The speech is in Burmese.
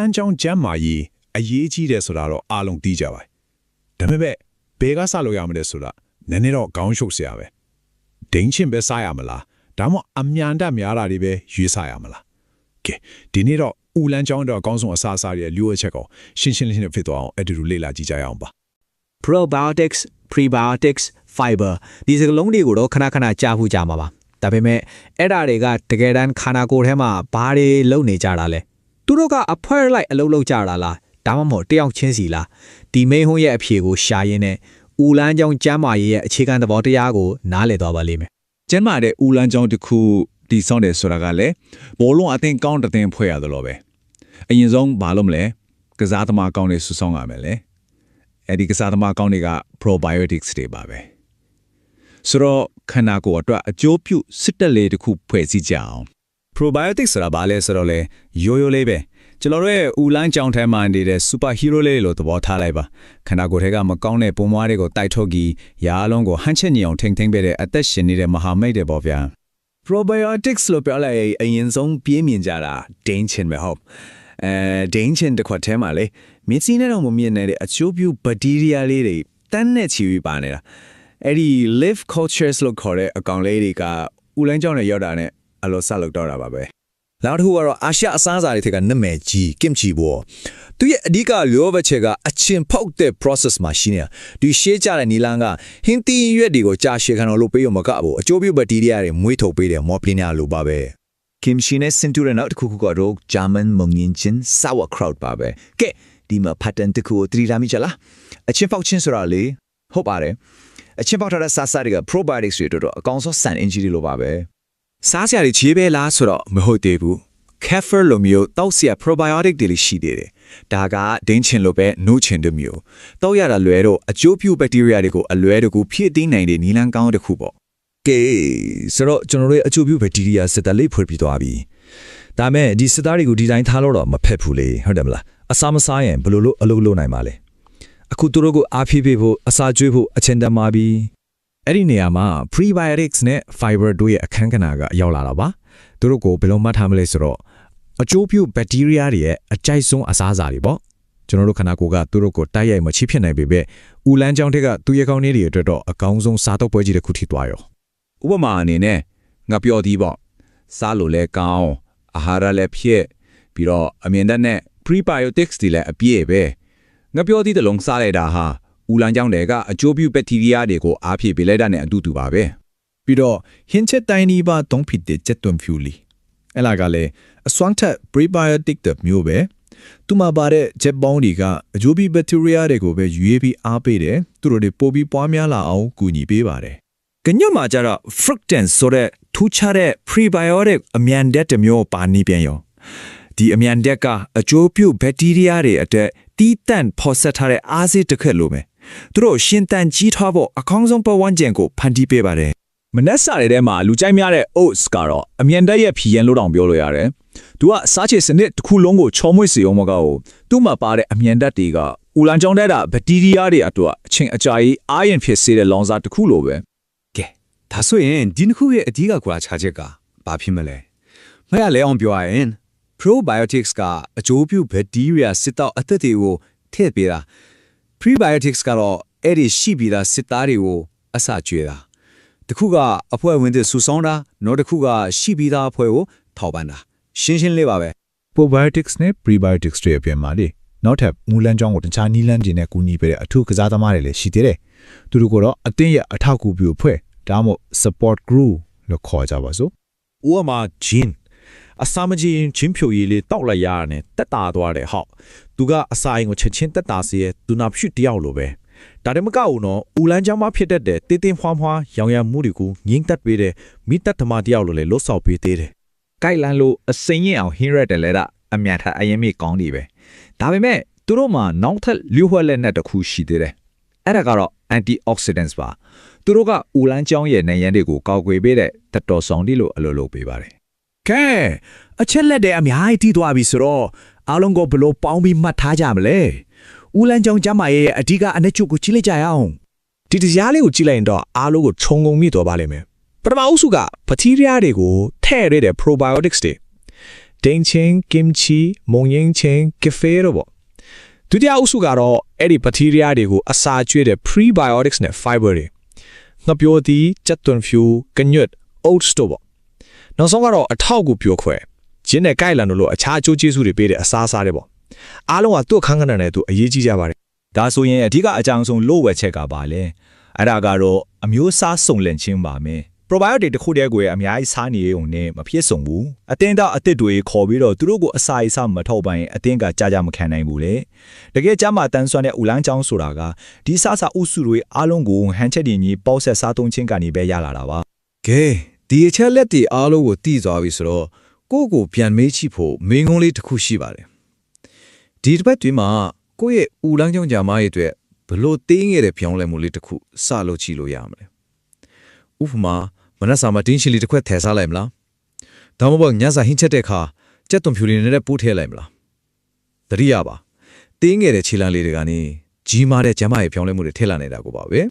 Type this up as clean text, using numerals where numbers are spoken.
လန်းကြောင်းကျမ်းမာရေးအရေးကြီးတယ်ဆိုတာတော့အားလုံးသိကြပါဒါပေမဲ့ဘယ်ကစလို့ရမလဲဆိုတာနည်းနည်းတော့ခေါင်းရှုပ်စရာပဲဒိန်းချင်းပဲစားရမလားဒါမှအမြန်တများတာတွေပဲရွေးစားရမလားကဲဒီနေ့တော့ဦးလန်းကြောင်းတော့အကောင်းဆုံးအစားအစာတွေလိုအပ်ချက်ကိုရှင်းရှင်းလင်းလင်းဖြစ်သွားအောင်အဲ့ဒီလိုလေ့လာကြည့်ကြရအောင်ပါ probiotics prebiotics fiber ဒီစကားလုံးတွေကိုတော့ခဏကြားဖို့ကြာမှာပါဒါပေမဲ့အဲ့ဒါတွေကတကယ်တမ်းခန္ဓာကိုယ်ထဲမှာဘာတွေလုပ်နေကြတာလဲသူတို့ကအဖွဲလိုက်အလုပ်လုပ်ကြတာလားဒါမှမဟုတ်တယောက်ချင်းစီလားဒီမိန်ဟုံးရဲ့အဖြေကိုရှာရင်းနဲ့ဦးလန်းကြောင်းကျမ်းမာရေးရဲ့အခြေခံသဘောတရားကိုနားလည်သွားပါလိမ့်မယ်ကျမ်းမာတဲ့ဦးလန်းကြောင်းတစ်ခုတည်ဆောက်တယ်ဆိုတာကလည်းဘောလုံးအသင်းကောင်းတဲ့တင်ဖွဲ့ရတယ်လို့ပဲအရင်ဆုံးဘာလို့မလဲကစားသမားကောင်းတွေစုဆောင်းရမယ်လေအဲ့ဒီကစားသမားကောင်းတွေက probiotics တွေပါပဲဆိုတော့ခန္ဓာကိုယ်အတွက်အကျိုးပြုစစ်တက်လေးတစ်ခုဖွဲ့စည်းကြအောင် probiotics ဆိုတာဘာလဲဆိုတော့လေရိုးလေးပဲကျွန်တော်တို့ရဲ့ဦးလန်းကြောင်းထဲမှာနေတဲ့ super hero လေးလို့သဘောထားလိုက်ပါခန္ဓာကိုယ်ထဲကမကောင်းတဲ့ပုံမွားတွေကိုတိုက်ထုတ်ပြီးရာအလုံးကိုဟန်ချက်ညင်အောင်ထိမ့်ပေးတဲ့အသက်ရှင်နေတဲ့မဟာမိတ်တွေပေါ့ဗျာ probiotics လို့ပြောလိုက်အရင်ဆုံးပြင်းမြင်ကြတာဒိန်းချင်ပဲဟုတ်ဒိန်းချင်တစ်ခွက်ထဲမှာလေမြစ်စီးနဲ့တော့မမြင်နိုင်တဲ့အချိုးပြူဘက်တီးရီးယားလေးတွေတန်းနဲ့ချီပြီးပါနေတာအဲ့ဒီ live cultures လို့ခေါ်တဲ့အကောင်လေးတွေကဦးလန်းကြောင်းနဲ့ရောက်တာနဲ့အလိုဆက်လုပ်တော့တာပါပဲနောက်တစ်ခုကတော့အာရှအစားအစာတွေထက်ကနမဲကြီးကင်ချီဘောသူရဲ့အဓိကလျောဘချက်ကအချင်းဖောက်တဲ့ process မှာရှိနေတာဒီရှေးကြတဲ့နီလန်ကဟင်းသီးရွက်တွေကိုကြာရှည်ခံအောင်လုပ်ပေးရမှာကဘူးအကျိုးပြုဘက်တီးရီးယားတွေမွေးထုတ်ပေးတယ်မော်ပလီနာလိုပါပဲကင်ချီနဲ့စင်တူရနောက်တစ်ခုကတော့ German မုံညင်ချင်း sauerkraut ပါပဲကဲဒီမှာ pattern တစ်ခုကိုသတိထားမိချလားအချင်းဖောက်ချင်းဆိုတာလေဟုတ်ပါတယ်အချင်းဖောက်ထားတဲ့စားစားတွေက probiotics တွေတော့အကောင်ဆုံးဆန်အင်ဂျီတွေလိုပါပဲစားစရာတွေခြေပဲလားဆိုတော့မဟုတ်သေးဘူး kefir လိုမျိုးတောက်စရာ probiotic တွေရှိသေးတယ်ဒါကဒင်းချင်လိုပဲနိုးချင်တဲ့မျိုးတောက်ရတာလွယ်တော့အကျိုးပြုဘက်တီးရီးယားတွေကိုအလွယ်တကူဖြည့်သိမ်းနိုင်တဲ့နီလန်ကောင်းတစ်ခုပေါ့ကဲဆိုတော့ကျွန်တော်တို့ရဲ့အချို့ပြုဘက်တီးရီးယားစစ်တပ်လေးဖွင့်ပြီးသွားပြီဒါမဲ့ဒီစစ်သားတွေကိုဒီတိုင်းထားလို့တော့မဖက်ဘူးလေဟုတ်တယ်မလားအစာမစားရင်ဘယ်လိုလုပ်အလုပ်လုပ်နိုင်မှာလဲအခုသူတို့ကိုအားဖြည့်ပေးဖို့အစာကျွေးဖို့အချင်းတမ်းပါပြီအဲ့ဒီနေရာမှာ prebiotics နဲ့ fiber တို့ရဲ့အခန်းကဏ္ဍကရောက်လာတာပါသူတို့ကိုဘယ်လိုမှတ်ထားမလဲဆိုတော့အကျိုးပြုဘက်တီးရီးယားတွေရဲ့အကြိုက်ဆုံးအစားအစာတွေပေါ့ကျွန်တော်တို့ခန္ဓာကိုယ်ကသူတို့ကိုတိုက်ရိုက်မချိဖြစ်နိုင်ပေမဲ့ဦးလန်းကြောင်းတွေကသူရဲ့ကောင်းလေးတွေအတွက်တော့အကောင်းဆုံးစားတော့ပွဲကြီးတစ်ခုထိသွားရောဥပမာအနေနဲ့ငါပြောသည်ပေါ့စားလို့လဲကောင်းအာဟာရလည်းဖြစ်ပြီးတော့အမြင်တတ်နဲ့ prebiotics တွေလည်းအပြည့်ပဲငါပြောသည်တလုံးစားလိုက်တာဟာဦးလန်းကြောင်းတွေကအကျိုးပြုဘက်တီးရီးယားတွေကိုအားဖြည့်ပေးလိုက်တာနဲ့အတူပါပဲပြီးတော့ဟင်းချက်တိုင်းဒီပါတုံးဖြစ်တဲ့ချက်သွန်ဖြူလီအဲ့လာကလည်းအစွမ်းထက် prebiotic တဲ့မျိုးပဲသူမှာပါတဲ့ချက်ပေါင်းတွေကအကျိုးပြုဘက်တီးရီးယားတွေကိုပဲရွေးပြီးအားပေးတယ်သူတို့တွေပိုပြီးပွားများလာအောင်ကူညီပေးပါတယ်ကညမှာကျတော့ fructans ဆိုတဲ့ထူးခြားတဲ့ prebiotic အမြန်တဲ့တစ်မျိုးပါနေပြန်ရောဒီအမြန်တဲ့ကအကျိုးပြုဘက်တီးရီးယားတွေအတွက်တီးတန့်ဖော်ဆက်ထားတဲ့အားစစ်တစ်ခက်လိုမယ်သူတို့ရှင်တန်ကြီးထွားဖို့အကောင်းဆုံးပတ်ဝန်းကျင်ကိုဖန်တီးပေးပါတယ်မနက်စာတွေထဲမှာလူကြိုက်များတဲ့ oats ကတော့အမြန်တက်ရဲ့ဖြီရန်လို့တောင်ပြောလို့ရတယ်။သူကစားချေစနစ်တစ်ခုလုံးကိုချောမွေ့စေအောင်မကောသူ့မှာပါတဲ့အမြန်တက်တွေကဦးလန်းကြောင်းတက်တာဘက်တီးရီးယားတွေအတွက်အချင်းအကြာကြီးအားရင်ဖြစ်စေတဲ့လောင်စာတစ်ခုလိုပဲကဲဒါဆိုရင်ဒီနှစ်ခုရဲ့အဓိကကွာခြားချက်ကဘာဖြစ်မလဲမရလဲအောင်ပြောရရင် probiotics ကအကျိုးပြုဘက်တီးရီးယားစစ်တောက်အသက်တွေကိုထည့်ပေးတာ prebiotics ကတော့အဲ့ဒီရှိပြီးသားစစ်သားတွေကိုအစာကျွေးတာတစ်ခုကအဖွဲဝင်တဲ့ဆူဆောင်းတာနောက်တစ်ခုကရှိပြီးသားအဖွဲကိုထောက်ပံ့တာရှင်းရှင်းလေးပါပဲ probiotics နဲ့ prebiotics တွေအပြင်မှာလေနောက်ထပ်မူလန်းကြောင်းကိုတခြားနီးလန်းကျင်နဲ့ကူညီပေးတဲ့အထူးကစားသမားတွေလည်းရှိသေးတယ်သူတို့ကတော့အသင်းရဲ့အထောက်အကူပြုဖွဲ့ဒါမှမဟုတ် support group လို့ခေါ်ကြပါစို့ဥပမာ gene အစာမကြီးချင်းဖြိုရည်လေးတောက်လိုက်ရတာနဲ့တက်တာသွားတယ်ဟောက်သူကအစာရင်ကိုချက်ချင်းတက်တာစီရဲ့သူနာဖြစ်တယောက်လိုပဲဒါတည်းမကဘူးနော်ဦးလန်းချောင်းမှာဖြစ်တတ်တဲ့တင်းတင်းဖွားဖွားရောင်ရမှုတွေကိုငင်းတက်ပေးတဲ့မိတ္တမတယောက်လိုလေလှုပ်ဆော်ပေးသေးတယ်။ကိုက်လန်လို့အစိမ့်ရင်အောင်ဟင်းရက်တယ်လေအမြန်ထအရင်မိကောင်းနေပဲ။ဒါပေမဲ့သူတို့မှာနောက်ထပ်လျှို့ဝှက်လက်နက်တစ်ခုရှိသေးတယ်။အဲ့ဒါကတော့ antioxidants ပါ။သူတို့ကဦးလန်းချောင်းရဲ့နေရန်တွေကိုကောက်ွယ်ပေးတဲ့တတော်ဆောင်တိလို့အလိုလိုပေးပါတယ်။ကဲအချက်လက်တဲ့အများကြီးတီးသွားပြီဆိုတော့အားလုံးကိုဘလို့ပေါင်းပြီးမှတ်ထားကြမလဲ။ဦးလန်းချောင်းကျမရဲ့အဓိကအနှစ်ချုပ်ကိုကြည့်လိုက်ကြရအောင်ဒီတရားလေးကိုကြည့်လိုက်ရင်တော့အားလုံးကိုခြုံငုံမိသွားပါလိမ့်မယ်ပထမအုပ်စုကဘက်တီးရီးယားတွေကိုထည့်ရတဲ့ probiotics တွေ ဒိန်ချင်းကင်ချီမုံရင်းချင်းကဖေရောပေါ့ဒုတိယအုပ်စုကတော့အဲ့ဒီဘက်တီးရီးယားတွေကိုအစာကျွေးတဲ့ prebiotics နဲ့ fiber တွေငှက်ပျောသီးကြက်သွန်ဖြူကညွတ် oats တို့ပေါ့နောက်ဆုံးကတော့အထောက်ကိုပျော်ခွဲဂျင်းနဲ့ကိုက်လန်တို့လိုအခြားအကျိုးကျေးဇူးတွေပေးတဲ့အစားအစာတွေပေါ့အားလုံးကသူ့အခန်းကဏ္ဍနဲ့သူအရေးကြီးကြပါတယ် ဒါဆိုရင်အဓိကအကြောင်းဆုံးလို့ဝက်ချက်ကပါလေအဲ့ဒါကတော့အမျိုးအစားစုံလင်ခြင်းပါမယ် probiotic တစ်ခုတည်းကိုအများကြီးစားနေရုံနဲ့မဖြစ်ဆုံးဘူးအတင်းတော့အစ်စ်တွေခေါ်ပြီးတော့သူတို့ကိုအစာအစာမထောက်ပိုင်အတင်းကကြာမခံနိုင်ဘူးလေတကယ်ကြမှာတန်းဆွမ်းတဲ့ဦးလန်းချောင်းဆိုတာကဒီစားစာအုပ်စုတွေအားလုံးကိုဟန်ချက်တင်ကြီးပေါက်ဆက်စားသုံးခြင်းကနေပဲရလာတာပါ ကဲဒီအချက်လက်တွေအားလုံးကိုသိသွားပြီဆိုတော့ကိုယ့်ကိုပြန်မေးချိဖို့မင်းကုန်းလေးတစ်ခုရှိပါတယ်ဒီတစ်ပတ်တွင်မှာကိုယ့်ရဲ့ဦးလန်းချောင်းကြာမရဲ့အတွက်ဘလို့တင်းခဲ့တဲ့ပြောင်းလဲမှုလေးတစ်ခုစလို့ချီလို့ရမလဲဥပမာမနက်စာမှာတင်းချီလေးတစ်ခွက်ထည့်စားလိုက်မလားဒါမှမဟုတ်ညစာဟင်းချက်တဲ့အခါကြက်သွန်ဖြူလေးနဲ့ပို့ထည့်လိုက်မလားတတိယပါတင်းခဲ့တဲ့ခြေလမ်းလေးတွေကနေကြီးမားတဲ့ကျမ်းမာရေးပြောင်းလဲမှုတွေထည့်လာနေတာကိုပါပဲ